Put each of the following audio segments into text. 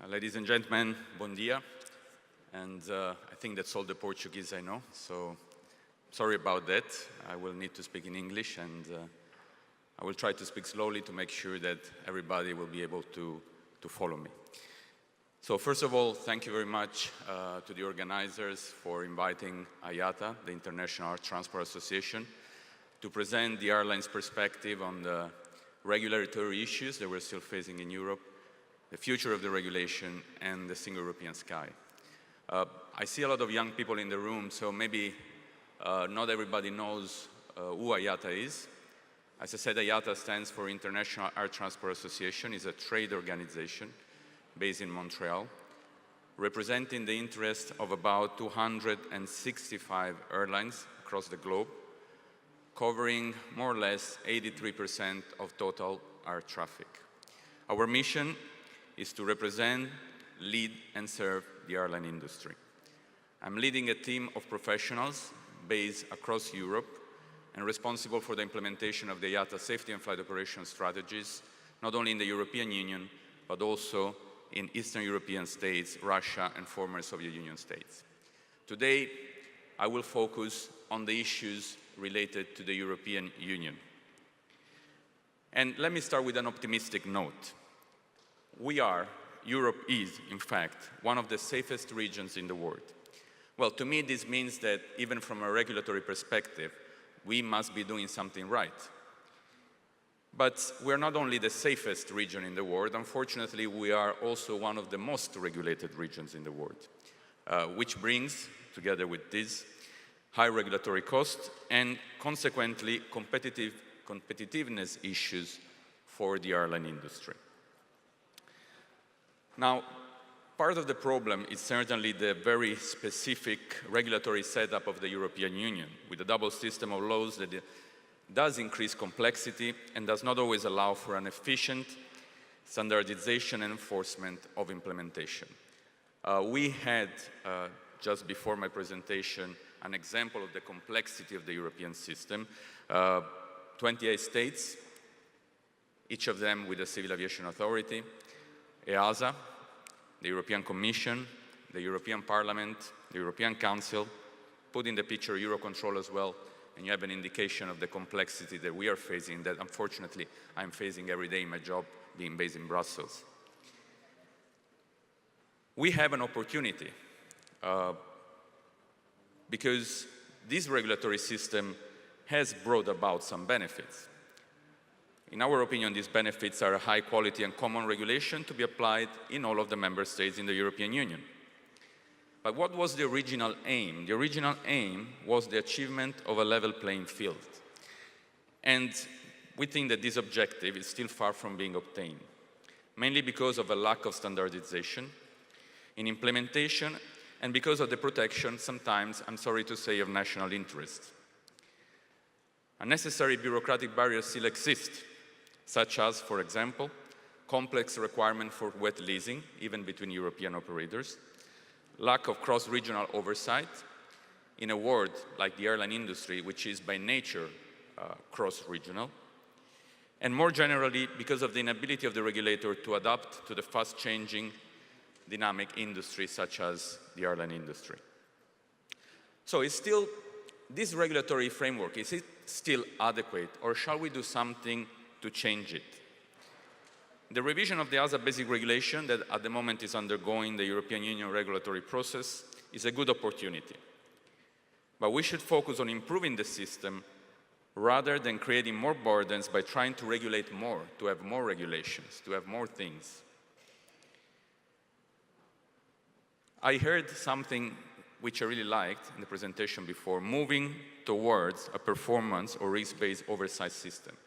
Ladies and gentlemen, bom dia. And I think that's all the Portuguese I know, so sorry about that. I will need to speak in English, and I will try to speak slowly to make sure that everybody will be able to follow me. So first of all, thank you very much to the organizers for inviting IATA, the International Air Transport Association, to present the airline's perspective on the regulatory issues that we're still facing in Europe, the future of the regulation, and the single European sky. I see a lot of young people in the room, so maybe not everybody knows who IATA is. As I said, IATA stands for International Air Transport Association. It's a trade organization based in Montreal, representing the interest of about 265 airlines across the globe, covering more or less 83% of total air traffic. Our mission is to represent, lead, and serve the airline industry. I'm leading a team of professionals based across Europe and responsible for the implementation of the IATA safety and flight operations strategies, not only in the European Union, but also in Eastern European states, Russia, and former Soviet Union states. Today, I will focus on the issues related to the European Union. And let me start with an optimistic note. Europe is, in fact, one of the safest regions in the world. Well, to me, this means that even from a regulatory perspective, we must be doing something right. But we're not only the safest region in the world, unfortunately, we are also one of the most regulated regions in the world, which brings, together with this, high regulatory costs and, consequently, competitiveness issues for the airline industry. Now, part of the problem is certainly the very specific regulatory setup of the European Union, with a double system of laws that does increase complexity and does not always allow for an efficient standardization and enforcement of implementation. We had, just before my presentation, an example of the complexity of the European system. 28 states, each of them with a civil aviation authority, EASA, the European Commission, the European Parliament, the European Council, put in the picture Eurocontrol as well, and you have an indication of the complexity that we are facing, that unfortunately I'm facing every day in my job being based in Brussels. We have an opportunity because this regulatory system has brought about some benefits. In our opinion, these benefits are a high quality and common regulation to be applied in all of the member states in the European Union. But what was the original aim? The original aim was the achievement of a level playing field. And we think that this objective is still far from being obtained, mainly because of a lack of standardization in implementation and because of the protection, sometimes, I'm sorry to say, of national interests. Unnecessary bureaucratic barriers still exist, such as, for example, complex requirement for wet leasing, even between European operators, lack of cross-regional oversight in a world like the airline industry, which is by nature cross-regional, and more generally, because of the inability of the regulator to adapt to the fast-changing dynamic industry such as the airline industry. So this regulatory framework, is it still adequate, or shall we do something to change it? The revision of the EASA basic regulation that at the moment is undergoing the European Union regulatory process is a good opportunity. But we should focus on improving the system rather than creating more burdens by trying to regulate more, to have more regulations, to have more things. I heard something which I really liked in the presentation before, moving towards a performance or risk-based oversight system.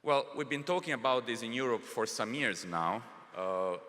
Well, we've been talking about this in Europe for some years now.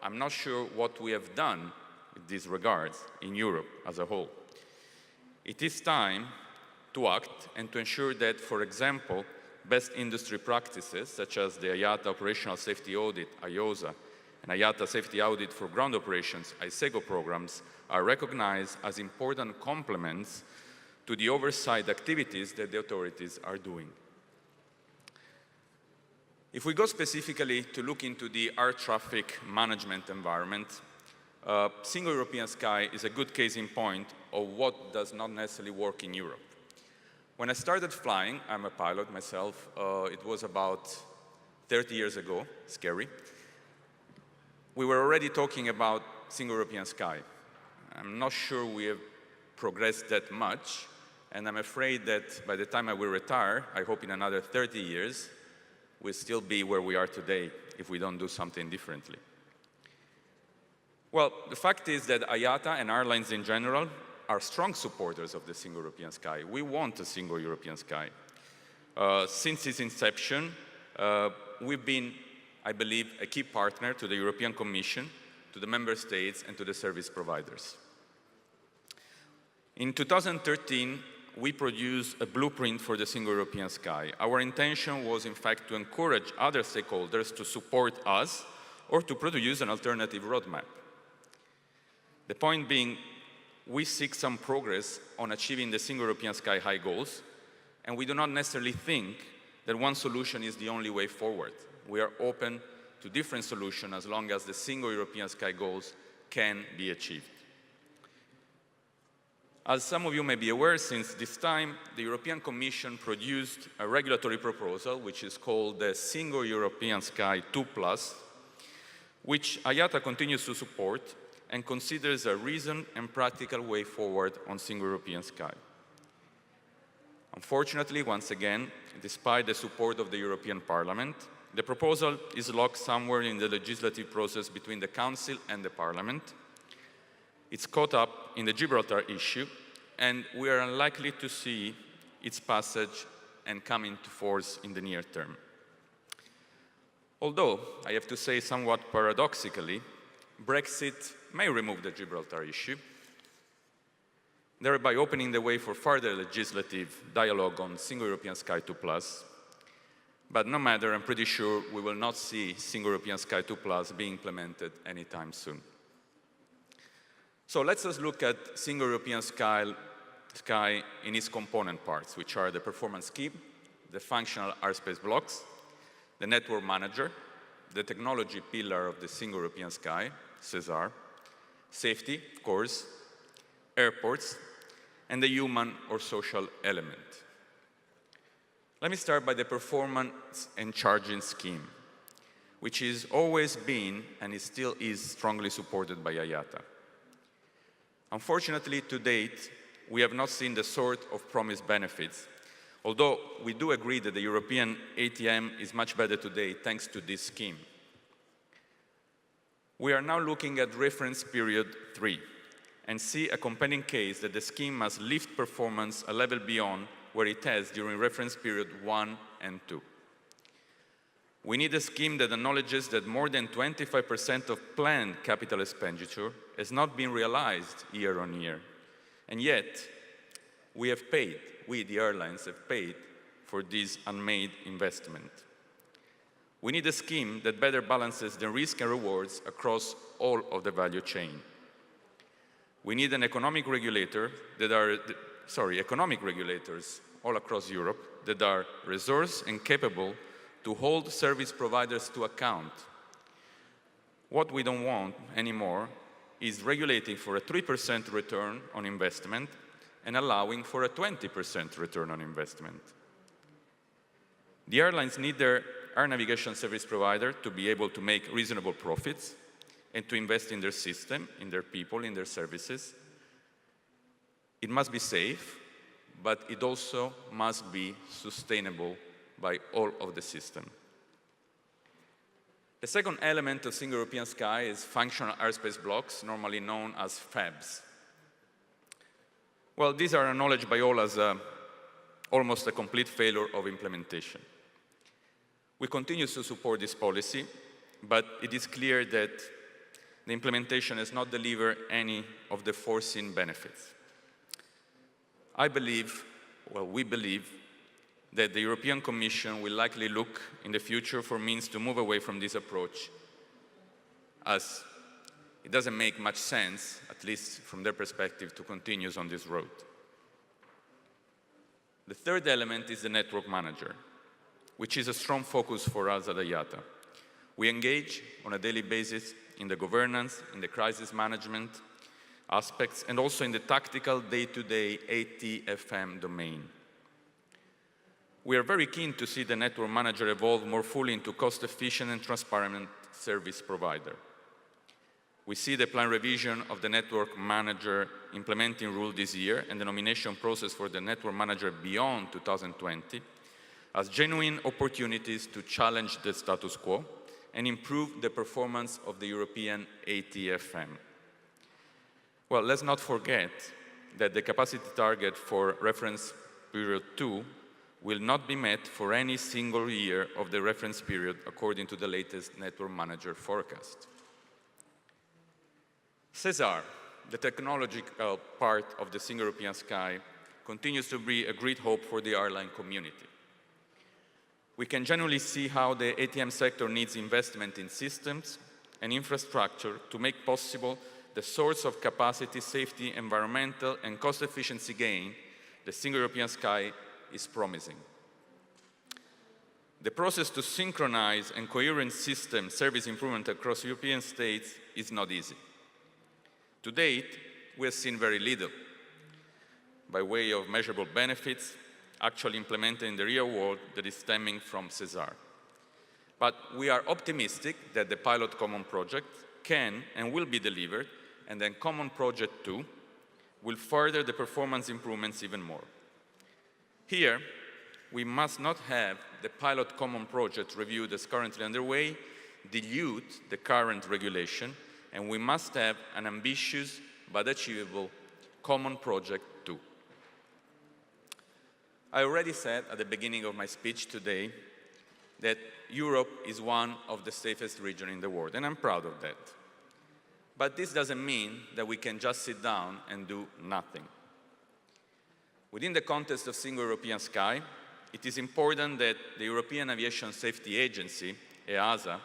I'm not sure what we have done in these regards in Europe as a whole. It is time to act and to ensure that, for example, best industry practices, such as the IATA Operational Safety Audit, IOSA, and IATA Safety Audit for Ground Operations, ISEGO programs, are recognized as important complements to the oversight activities that the authorities are doing. If we go specifically to look into the air traffic management environment, Single European Sky is a good case in point of what does not necessarily work in Europe. When I started flying, I'm a pilot myself, it was about 30 years ago, scary. We were already talking about Single European Sky. I'm not sure we have progressed that much, and I'm afraid that by the time I will retire, I hope in another 30 years, we'll still be where we are today if we don't do something differently. Well, the fact is that IATA and airlines in general are strong supporters of the Single European Sky. We want a Single European Sky. Since its inception, we've been, I believe, a key partner to the European Commission, to the member states, and to the service providers. In 2013, we produced a blueprint for the Single European Sky. Our intention was, in fact, to encourage other stakeholders to support us or to produce an alternative roadmap. The point being, we seek some progress on achieving the Single European Sky high goals, and we do not necessarily think that one solution is the only way forward. We are open to different solutions as long as the Single European Sky goals can be achieved. As some of you may be aware, since this time, the European Commission produced a regulatory proposal, which is called the Single European Sky 2+, which IATA continues to support and considers a reasoned and practical way forward on Single European Sky. Unfortunately, once again, despite the support of the European Parliament, the proposal is locked somewhere in the legislative process between the Council and the Parliament. It's caught up in the Gibraltar issue, and we are unlikely to see its passage and come into force in the near term. Although, I have to say somewhat paradoxically, Brexit may remove the Gibraltar issue, thereby opening the way for further legislative dialogue on Single European Sky 2+. But no matter, I'm pretty sure we will not see Single European Sky 2+ being implemented anytime soon. So let's just look at Single European Sky in its component parts, which are the performance scheme, the functional airspace blocks, the network manager, the technology pillar of the Single European Sky, CESAR, safety, of course, airports, and the human or social element. Let me start by the performance and charging scheme, which has always been and it still is strongly supported by IATA. Unfortunately, to date, we have not seen the sort of promised benefits, although we do agree that the European ATM is much better today thanks to this scheme. We are now looking at reference period 3 and see a compelling case that the scheme must lift performance a level beyond where it has during reference period 1 and 2. We need a scheme that acknowledges that more than 25% of planned capital expenditure has not been realized year on year. And yet, we, the airlines, have paid for this unmade investment. We need a scheme that better balances the risk and rewards across all of the value chain. We need an economic regulators all across Europe that are resourced and capable to hold service providers to account. What we don't want anymore is regulating for a 3% return on investment and allowing for a 20% return on investment. The airlines need their air navigation service provider to be able to make reasonable profits and to invest in their system, in their people, in their services. It must be safe, but it also must be sustainable by all of the system. The second element of Single European Sky is functional airspace blocks, normally known as FABs. Well, these are acknowledged by all as almost a complete failure of implementation. We continue to support this policy, but it is clear that the implementation has not delivered any of the foreseen benefits. We believe that the European Commission will likely look in the future for means to move away from this approach, as it doesn't make much sense, at least from their perspective, to continue on this road. The third element is the network manager, which is a strong focus for us at IATA. We engage on a daily basis in the governance, in the crisis management aspects, and also in the tactical day-to-day ATFM domain. We are very keen to see the network manager evolve more fully into cost-efficient and transparent service provider. We see the planned revision of the network manager implementing rule this year and the nomination process for the network manager beyond 2020 as genuine opportunities to challenge the status quo and improve the performance of the European ATFM. Well, let's not forget that the capacity target for reference period 2 will not be met for any single year of the reference period according to the latest network manager forecast. SESAR, the technological part of the Single European Sky, continues to be a great hope for the airline community. We can generally see how the ATM sector needs investment in systems and infrastructure to make possible the source of capacity, safety, environmental, and cost efficiency gain the Single European Sky is promising. The process to synchronize and coherent system service improvement across European states is not easy. To date, we have seen very little by way of measurable benefits actually implemented in the real world that is stemming from SESAR. But we are optimistic that the pilot common project can and will be delivered, and then common project 2 will further the performance improvements even more. Here, we must not have the pilot common project review that's currently underway dilute the current regulation, and we must have an ambitious but achievable common project 2. I already said at the beginning of my speech today that Europe is one of the safest regions in the world, and I'm proud of that. But this doesn't mean that we can just sit down and do nothing. Within the context of Single European Sky, it is important that the European Aviation Safety Agency, EASA,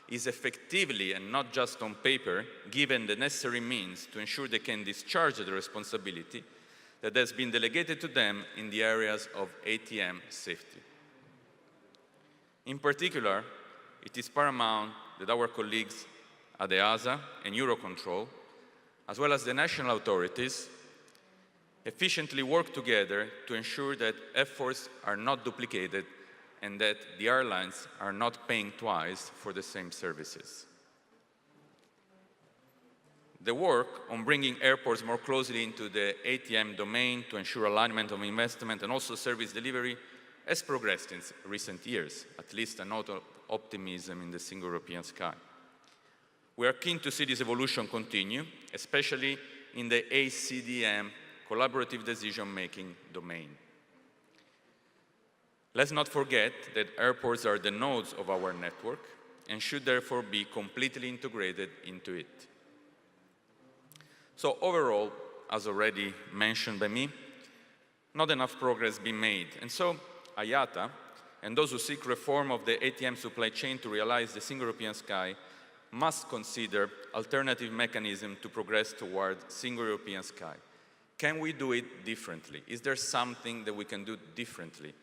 is effectively, and not just on paper, given the necessary means to ensure they can discharge the responsibility that has been delegated to them in the areas of ATM safety. In particular, it is paramount that our colleagues at EASA and Eurocontrol, as well as the national authorities, efficiently work together to ensure that efforts are not duplicated and that the airlines are not paying twice for the same services. The work on bringing airports more closely into the ATM domain to ensure alignment of investment and also service delivery has progressed in recent years, at least a note of optimism in the Single European Sky. We are keen to see this evolution continue, especially in the ACDM, collaborative decision-making domain. Let's not forget that airports are the nodes of our network and should therefore be completely integrated into it. So overall, as already mentioned by me, not enough progress has been made. And so IATA and those who seek reform of the ATM supply chain to realize the Single European Sky must consider alternative mechanisms to progress toward Single European Sky. Can we do it differently? Is there something that we can do differently?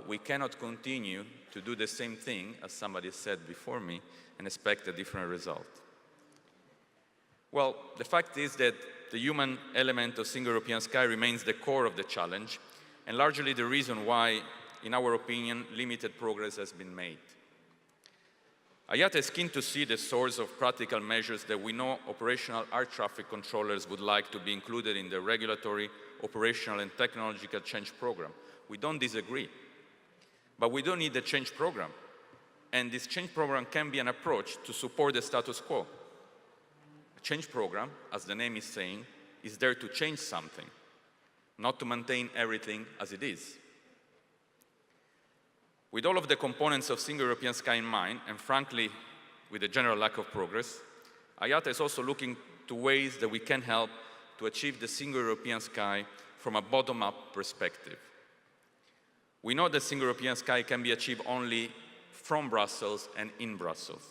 We cannot continue to do the same thing, as somebody said before me, and expect a different result. Well, the fact is that the human element of Single European Sky remains the core of the challenge, and largely the reason why, in our opinion, limited progress has been made. IATA is keen to see the source of practical measures that we know operational air traffic controllers would like to be included in the regulatory, operational, and technological change program. We don't disagree, but we don't need a change program. And this change program can be an approach to support the status quo. A change program, as the name is saying, is there to change something, not to maintain everything as it is. With all of the components of Single European Sky in mind, and frankly, with the general lack of progress, IATA is also looking to ways that we can help to achieve the Single European Sky from a bottom-up perspective. We know that Single European Sky can be achieved only from Brussels and in Brussels.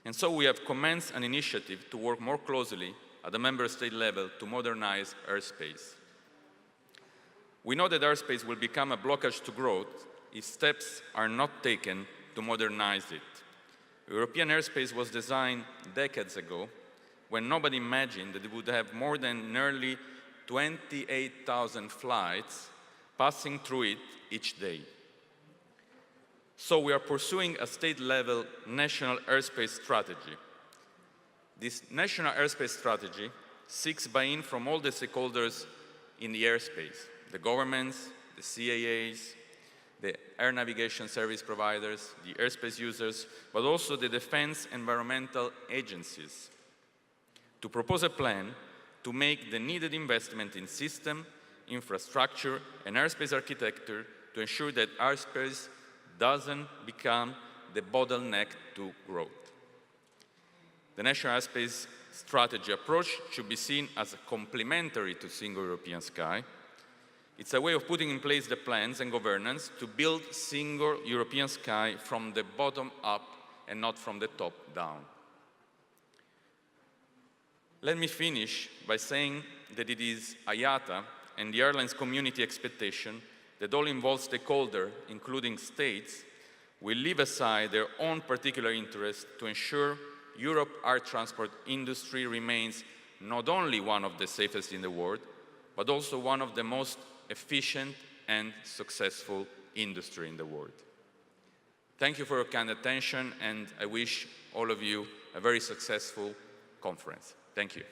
And so we have commenced an initiative to work more closely at the member state level to modernize airspace. We know that airspace will become a blockage to growth if steps are not taken to modernize it. European airspace was designed decades ago when nobody imagined that it would have more than nearly 28,000 flights passing through it each day. So we are pursuing a state-level national airspace strategy. This national airspace strategy seeks buy-in from all the stakeholders in the airspace, the governments, the CAAs, the air navigation service providers, the airspace users, but also the defense environmental agencies, to propose a plan to make the needed investment in system, infrastructure, and airspace architecture to ensure that airspace doesn't become the bottleneck to growth. The national airspace strategy approach should be seen as complementary to Single European Sky. It's a way of putting in place the plans and governance to build Single European Sky from the bottom up and not from the top down. Let me finish by saying that it is IATA and the airlines community expectation that all involved stakeholders, including states, will leave aside their own particular interests to ensure Europe's air transport industry remains not only one of the safest in the world, but also one of the most efficient and successful industry in the world. Thank you for your kind attention, and I wish all of you a very successful conference. Thank you.